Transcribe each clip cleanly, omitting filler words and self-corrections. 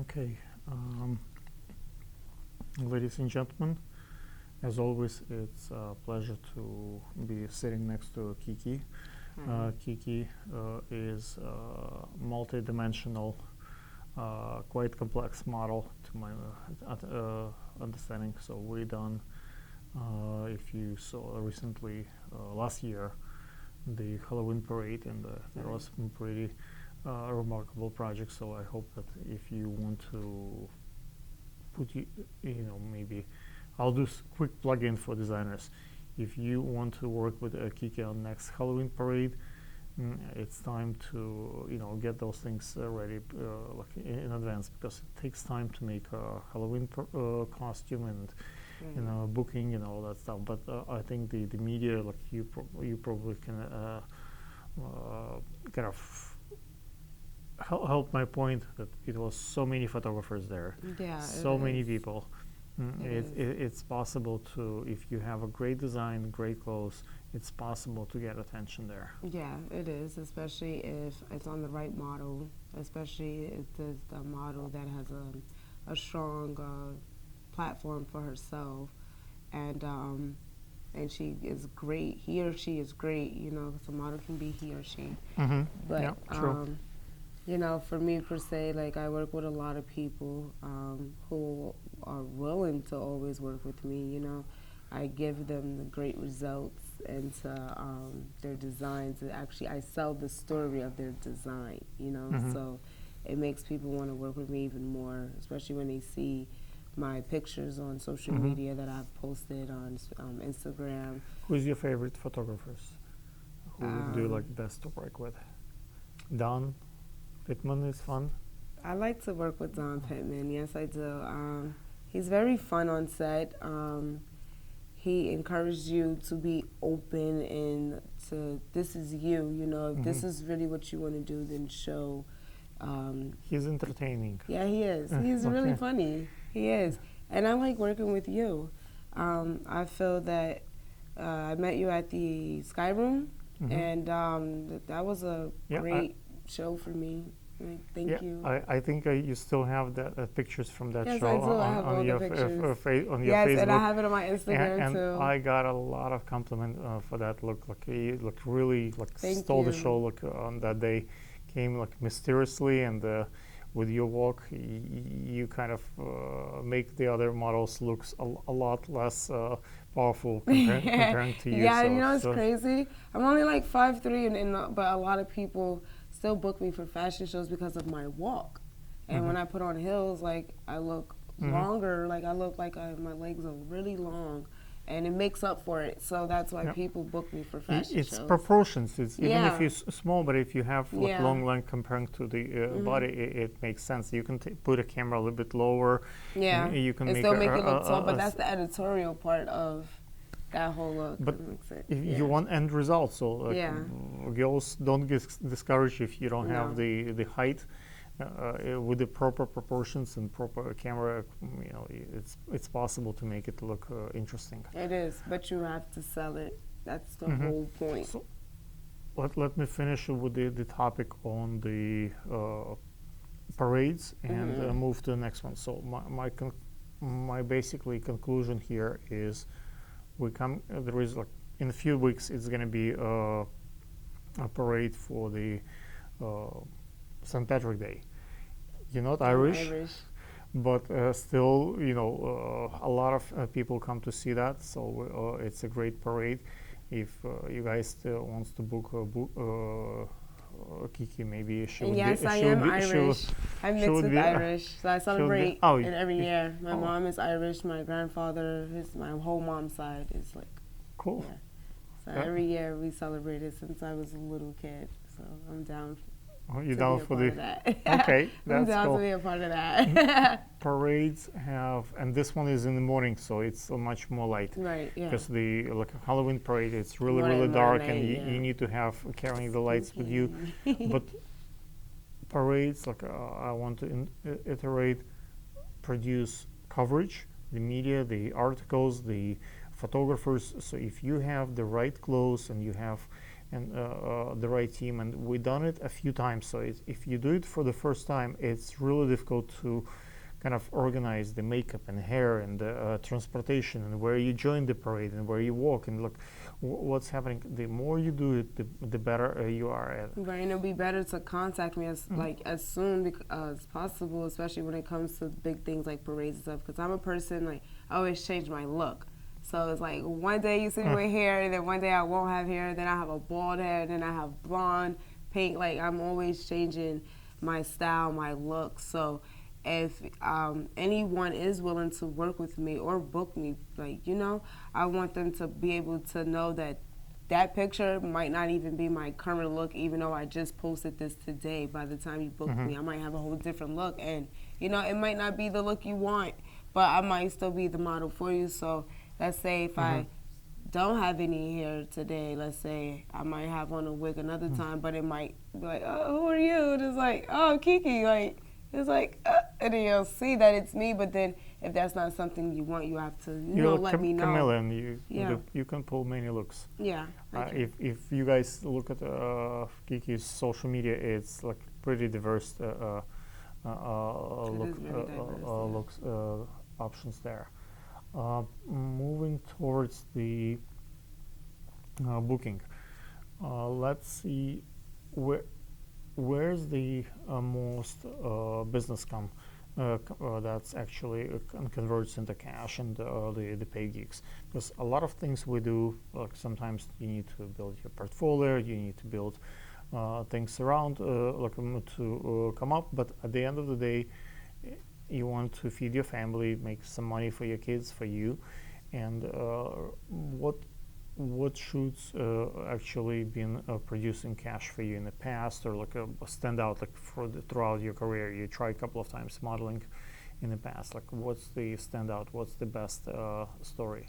Okay, ladies and gentlemen, as always, it's a pleasure to be sitting next to Kiki. Kiki is a multi-dimensional, quite complex model to my understanding. So we done, if you saw recently, last year, the Halloween parade, and there was some pretty remarkable projects. So I hope that if you want to put maybe I'll do quick plug-in for designers. If you want to work with Kiki on next Halloween parade, it's time to get those things ready like in advance, because it takes time to make a Halloween costume and booking and all that stuff. But I think the media, like you probably can kind of help my point that it was so many photographers there, so many people. It's possible to, if you have a great design, great clothes, it's possible to get attention there. Yeah, it is, especially if it's on the right model, especially if it's the model that has a strong platform for herself, and she is great. He or she is great, because a model can be he or she. But yeah, true. For me per se, like I work with a lot of people who are willing to always work with me. I give them the great results into their designs. And actually, I sell the story of their design. So it makes people want to work with me even more, especially when they see my pictures on social media that I've posted on Instagram. Who's your favorite photographers? Who do you like best to work with? Don Pittman is fun. I like to work with Don Pittman. Yes, I do. He's very fun on set. He encouraged you to be open and to, this is you, if this is really what you want to do, then show. He's entertaining. Yeah, he is. He's really funny. He is. And I like working with you. I feel that I met you at the Sky Room, and that was a great show for me. Thank you. I think you still have the pictures from that show. Yes, I do. I have all the pictures. On your Facebook. And I have it on my Instagram too. And I got a lot of compliment for that look. Like you look really stole the show. On that day, came mysteriously, and with your walk, you kind of make the other models looks a lot less powerful comparing to you. Yeah, it's crazy. I'm only 5'3", but a lot of people still book me for fashion shows because of my walk. And when I put on heels, I look longer, I look like my legs are really long, and it makes up for it. So that's why people book me for fashion shows. It's proportions. It's even if you're small, but if you have long length comparing to the body, it makes sense. You can put a camera a little bit lower. Yeah, you can still make it look tall, but that's the editorial part of that whole look. But if you want end results, so girls don't get discouraged if you don't have the height. With the proper proportions and proper camera, it's possible to make it look interesting. It is, but you have to sell it. That's the whole point. So let me finish with the topic on the parades and move to the next one. So my basically conclusion here is there is in a few weeks it's going to be a parade for the St. Patrick Day. You're not Irish, but still, a lot of people come to see that. So it's a great parade. If you guys still wants to book Kiki, maybe she would yes, be. I am Irish. I'm mixed with Irish, so I celebrate it every year. My mom is Irish. My grandfather, my whole mom's side is cool. Yeah. So every year we celebrate it since I was a little kid. So I'm down. You're down for that. Okay, that's I'm down cool. to be a part of that. Parades have, and this one is in the morning, so it's much more light. Right. Yeah. Because the Halloween parade, it's really dark, and you need to have carrying the lights with you. But parades, I want to iterate, produce coverage, the media, the articles, the photographers. So if you have the right clothes and you have and the right team, and we've done it a few times. So if you do it for the first time, it's really difficult to kind of organize the makeup and hair and the transportation and where you join the parade and where you walk and look what's happening. The more you do it, the better you are at it. Right, and it'll be better to contact me as as soon as possible, especially when it comes to big things like parades and stuff. Because I'm a person like I always change my look. So it's like one day you see me with hair, and then one day I won't have hair. Then I have a bald head, then I have blonde, pink. Like I'm always changing my style, my look. So if anyone is willing to work with me or book me, like, I want them to be able to know that that picture might not even be my current look, even though I just posted this today. By the time you book me, I might have a whole different look, and it might not be the look you want, but I might still be the model for you. So let's say if I don't have any hair today, let's say I might have on a wig another time, but it might be like, oh, who are you? And it's like, oh, Kiki, like. It's like, and then you'll see that it's me, but then if that's not something you want, you have to, let me know. Chameleon, you can pull many looks. Yeah. If you guys look at Kiki's social media, it's like pretty diverse looks options there. Moving towards the booking, let's see where's the most business come that's actually converts into cash and the paid gigs. Because a lot of things we do, like sometimes you need to build your portfolio, you need to build things around to come up, but at the end of the day, you want to feed your family, make some money for your kids, for you, and what shoots actually been producing cash for you in the past, or like a standout like throughout your career? You try a couple of times modeling in the past. Like, what's the standout? What's the best story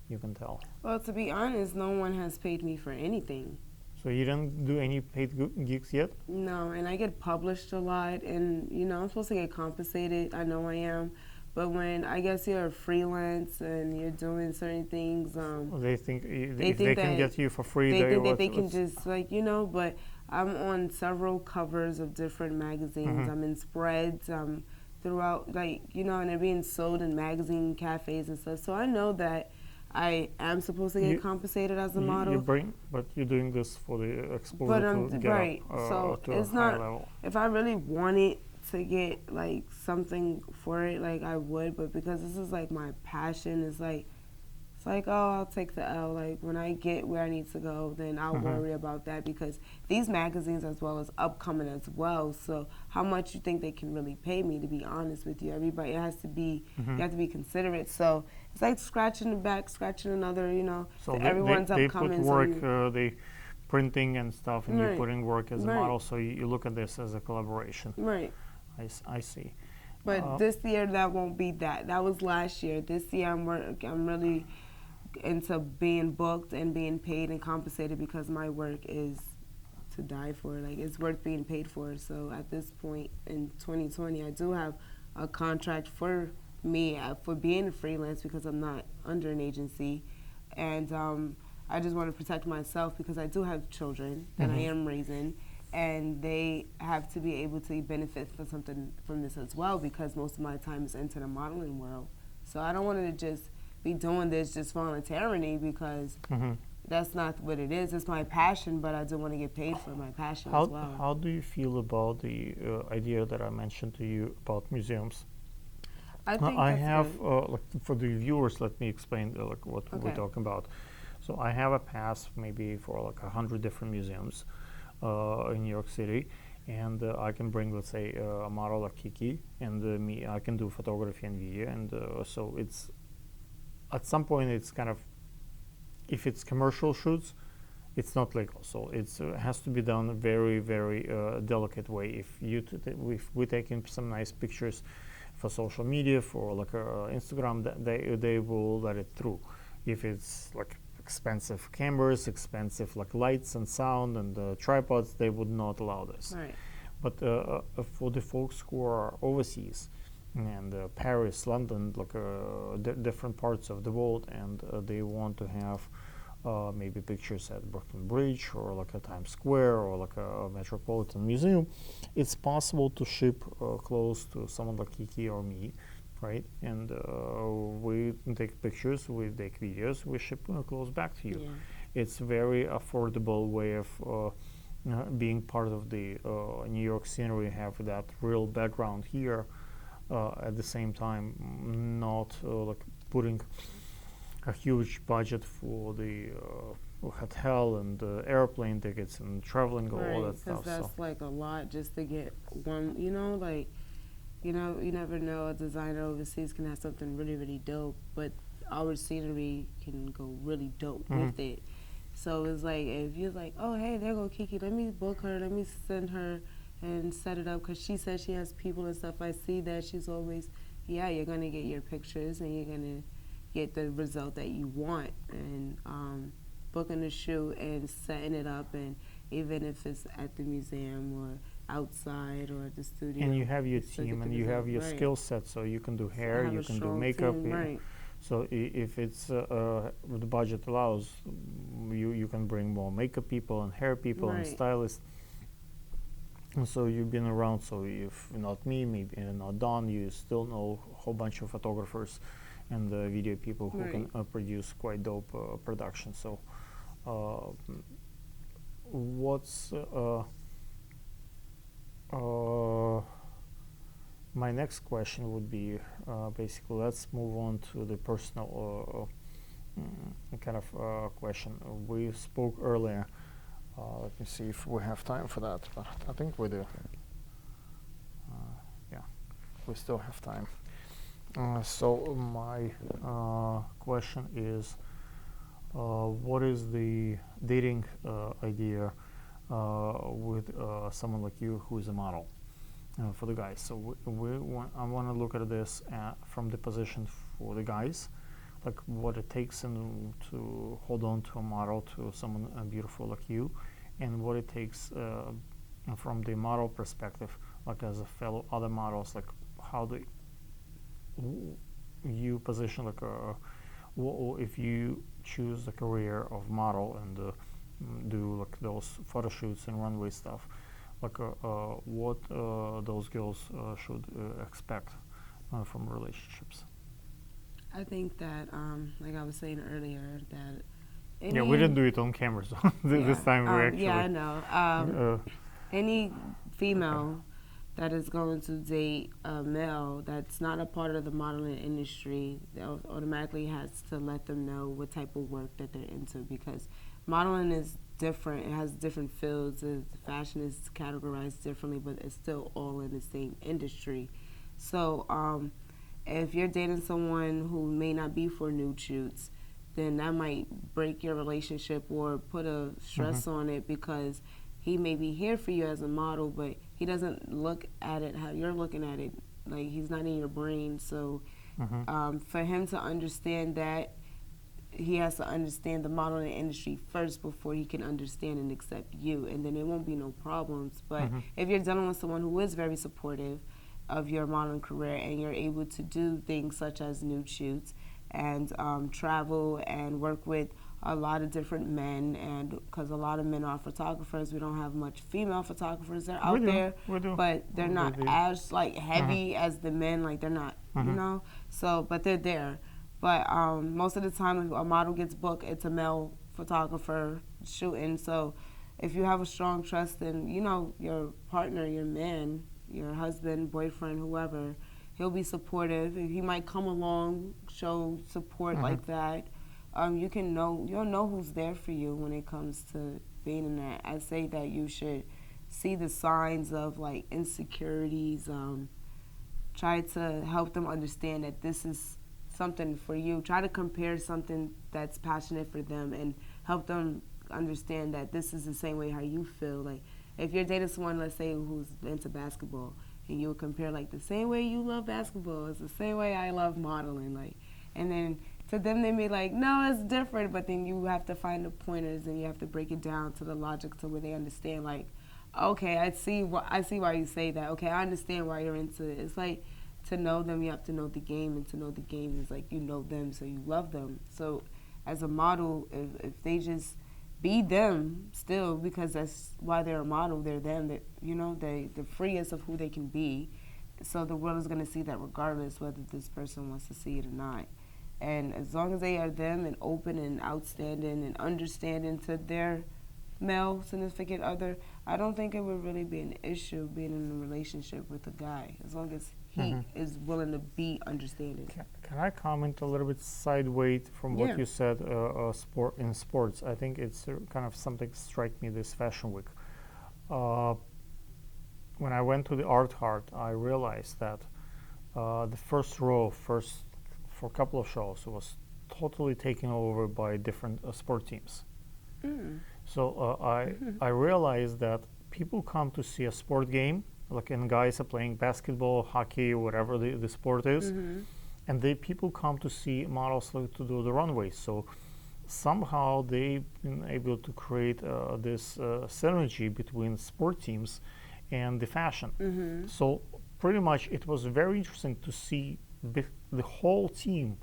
you can tell? Well, to be honest, no one has paid me for anything. So you didn't do any paid gigs yet? No, and I get published a lot, and I'm supposed to get compensated. I know I am. But when I guess you're freelance and you're doing certain things, they think they can get you for free. They think that they can just but I'm on several covers of different magazines. I'm in spreads throughout, and they're being sold in magazine cafes and stuff. So I know that I am supposed to get compensated as a model. But you're doing this for the exposure to get so to it's a high not. level. If I really wanted to get something for it, I would, but because this is my passion, it's oh, I'll take the L. When I get where I need to go, then I'll worry about that, because these magazines as well as upcoming as well. So how much you think they can really pay me? To be honest with you, everybody, it has to be you have to be considerate. So it's like scratching the back, scratching another. So everyone's they upcoming. Put work, they printing and stuff, and you put in work as a model. So you look at this as a collaboration. Right. I see. But this year that won't be that. That was last year. This year I'm really into being booked and being paid and compensated, because my work is to die for. It's worth being paid for. So at this point in 2020, I do have a contract for me for being a freelance, because I'm not under an agency, and I just want to protect myself, because I do have children that I am raising. And they have to be able to benefit from something from this as well, because most of my time is into the modeling world. So I don't want to just be doing this just voluntarily, because that's not what it is. It's my passion, but I do want to get paid for my passion as well. How do you feel about the idea that I mentioned to you about museums? I think I have for the viewers, let me explain what we're talking about. So I have a pass maybe for 100 different museums in New York City, and I can bring, let's say, a model like Kiki, and I can do photography and video, and so it's at some point it's kind of, if it's commercial shoots, it's not legal, so it has to be done a very, very delicate way. If we're taking some nice pictures for social media, for Instagram, they will let it through. If it's expensive cameras, expensive lights and sound and tripods, they would not allow this. Right. But for the folks who are overseas, and Paris, London, different parts of the world, and they want to have maybe pictures at Brooklyn Bridge or like a Times Square or like a Metropolitan Museum, it's possible to ship clothes to someone like Kiki or me, right? And we take pictures, we take videos, we ship clothes back to you. Yeah. It's very affordable way of being part of the New York scenery, have that real background here. At the same time, not like putting a huge budget for the hotel and airplane tickets and traveling, all Right, that because stuff. that's So like a lot just to get one. Like you never know. A designer overseas can have something really, really dope, but our scenery can go really dope with it. So it's like if you're like, oh hey, there go Kiki. Let me book her. Let me send her and set it up because she says she has people and stuff. I see that she's always, yeah. You're gonna get your pictures and you're gonna get the result that you want. And booking a shoot and setting it up, and even if it's at the museum or outside or at the studio. and you have your still get team the and you have result. your Right. skill set, so you can do hair, Have you a can do strong makeup. team, right. So if it's the budget allows, you can bring more makeup people and hair people and Right. stylists. And so you've been around. So if not me, maybe not Don, you still know a whole bunch of photographers and video people who can Right. produce quite dope production. So what's my next question would be basically, let's move on to the personal kind of question. We spoke earlier. Let me see if we have time for that, but I think we do. Yeah, we still have time. So my question is, what is the dating idea with someone like you who is a model for the guys? So I want to look at this from the position for the guys, like what it takes in to hold on to a model, to someone beautiful like you, and what it takes from the model perspective, like as a fellow other models, like how do you position, like if you choose the career of model and do like those photo shoots and runway stuff, like what those girls should expect from relationships. I think that, like I was saying earlier, that Yeah, we didn't do it on camera, so this time we actually. Yeah, I know. Any female that is going to date a male that's not a part of the modeling industry, that automatically has to let them know what type of work that they're into, because modeling is different. It has different fields. Fashion is categorized differently, but it's still all in the same industry. So if you're dating someone who may not be for nude shoots, then that might break your relationship or put a stress on it, because he may be here for you as a model, but he doesn't look at it how you're looking at it. Like, he's not in your brain. So for him to understand that, he has to understand the modeling industry first before he can understand and accept you, and then there won't be no problems. But if you're dealing with someone who is very supportive of your modeling career, and you're able to do things such as nude shoots and travel and work with a lot of different men, and because a lot of men are photographers, we don't have much female photographers. They're out there, but they're not as like heavy as the men. Like, they're not, you know. So, but they're there. But most of the time, if a model gets booked, it's a male photographer shooting. So if you have a strong trust in, your partner, your man, your husband, boyfriend, whoever, he'll be supportive. He might come along, show support like that. You'll know who's there for you when it comes to being in that. I say that you should see the signs of like insecurities. Try to help them understand that this is something for you. Try to compare something that's passionate for them and help them understand that this is the same way how you feel. Like, if you're dating someone, let's say, who's into basketball, and you would compare, like, the same way you love basketball is the same way I love modeling, like, and then to them they may like, no, it's different, but then you have to find the pointers and you have to break it down to the logic to where they understand, like, okay, I see why you say that. Okay, I understand why you're into it. It's like, to know them, you have to know the game, and to know the game is like you know them, so you love them. So as a model, if they just be them still, because that's why they're a model, they're them, that, you know, the freest of who they can be. So the world is going to see that regardless whether this person wants to see it or not. And as long as they are them and open and outstanding and understanding to their male significant other, I don't think it would really be an issue being in a relationship with a guy, as long as he is willing to be understanding. Can I comment a little bit sideways from what you said? In sports, I think it's kind of something strike me this fashion week. When I went to the art cart, I realized that the first row, for a couple of shows, was totally taken over by different sport teams. So I realized that people come to see a sport game, like, and guys are playing basketball, hockey, whatever the sport is, and people come to see models like to do the runways. So somehow they've been able to create this synergy between sport teams and the fashion. So pretty much it was very interesting to see the whole team,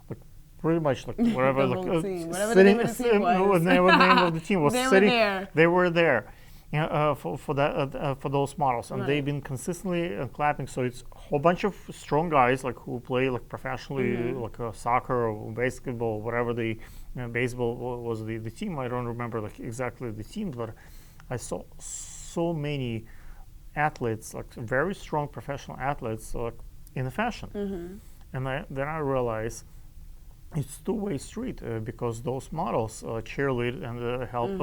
like pretty much like whatever, The like whole team. Whatever the sitting, name of the team was. whatever the name of the team was, They were sitting. there. They were there, you know, for that for those models, and Right. they've been consistently clapping. So it's a whole bunch of strong guys like who play like professionally, like soccer or basketball, whatever the baseball was the team. I don't remember like exactly the team, but I saw so many athletes, like very strong professional athletes, like in the fashion. And then I realized it's two-way street because those models cheerlead and help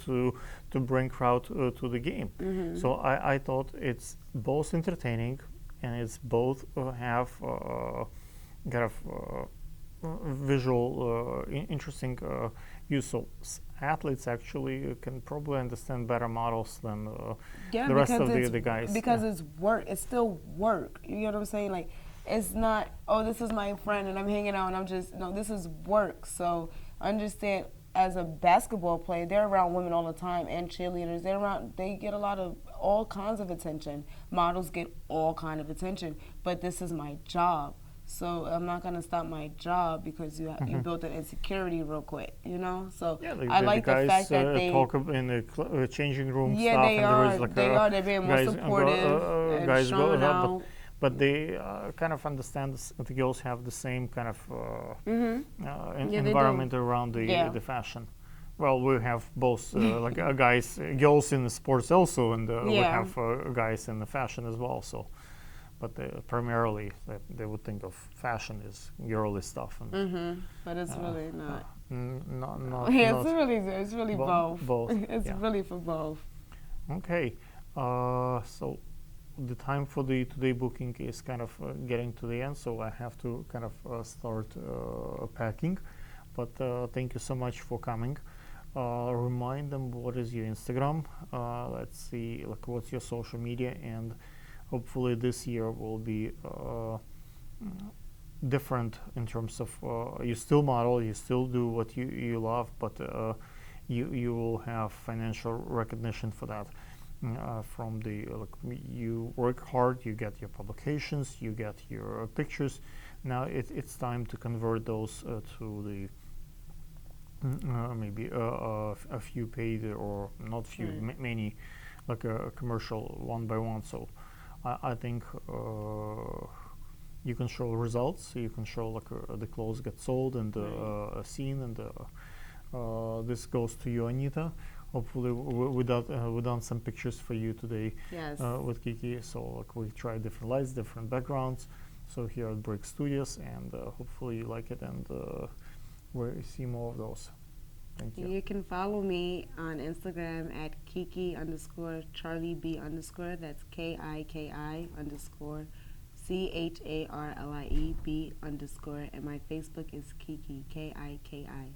to bring crowd to the game. So I thought it's both entertaining and it's both have kind of visual interesting use. So athletes actually can probably understand better models than the rest of the guys. Because it's work. It's still work. You know what I'm saying? Like, it's not, oh, this is my friend and I'm hanging out and I'm just, no, this is work. So understand, as a basketball player, they're around women all the time, and cheerleaders, they get a lot of all kinds of attention. Models get all kind of attention, but this is my job. So I'm not gonna stop my job because you built an insecurity real quick, you know. So I like the fact that they talk in the changing room. Yeah, stuff, they and are. there is like They're being more supportive and guys showing out. but they kind of understand the girls have the same kind of environment around the fashion. Well, we have both like guys, girls in the sports also, and we have guys in the fashion as well. So. But primarily, they would think of fashion as girly stuff, and but it's really not. Not. It's really both. Both. It's really for both. Okay, so the time for the today booking is kind of getting to the end, so I have to kind of start packing. But thank you so much for coming. Remind them what is your Instagram. Let's see, like what's your social media, and hopefully this year will be different in terms of you still model, you still do what you love, but you will have financial recognition for that. From the you work hard, you get your publications, you get your pictures. Now it's time to convert those to the maybe a few paid or not few, many, like a commercial one by one. So I think you can show results. You can show like the clothes get sold and seen, and this goes to you, Anita. Hopefully, we done some pictures for you today with Kiki. So like we try different lights, different backgrounds. So here at Brick Studios, and hopefully you like it, and we see more of those. Thank you. You can follow me on Instagram at Kiki_CharlieB_. That's KIKI_CHARLIEB_. And my Facebook is Kiki, KIKI.